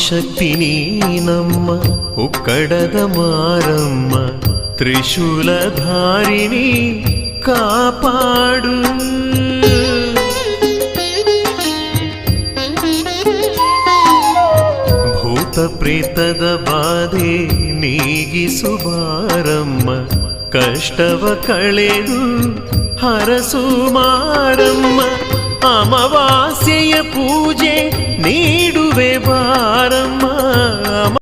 ಆದಿಶಕ್ತಿ ನೀನಮ್ಮ ಉಕ್ಕಡದ ಮಾರಮ್ಮ ತ್ರಿಶೂಲಧಾರಿಣಿ ಕಾಪಾಡು. ಭೂತ ಪ್ರೇತದ ಬಾಧೆ ನೀಗಿಸು ಬಾರಮ್ಮ ಕಷ್ಟವ ಕಳೆದು ಹರಸು ಮಾರಮ್ಮ. ಅಮಾವಾಸ್ಯೆಯ ಪೂಜೆ ನೀಡುವೆ ಬಾರಮ್ಮ.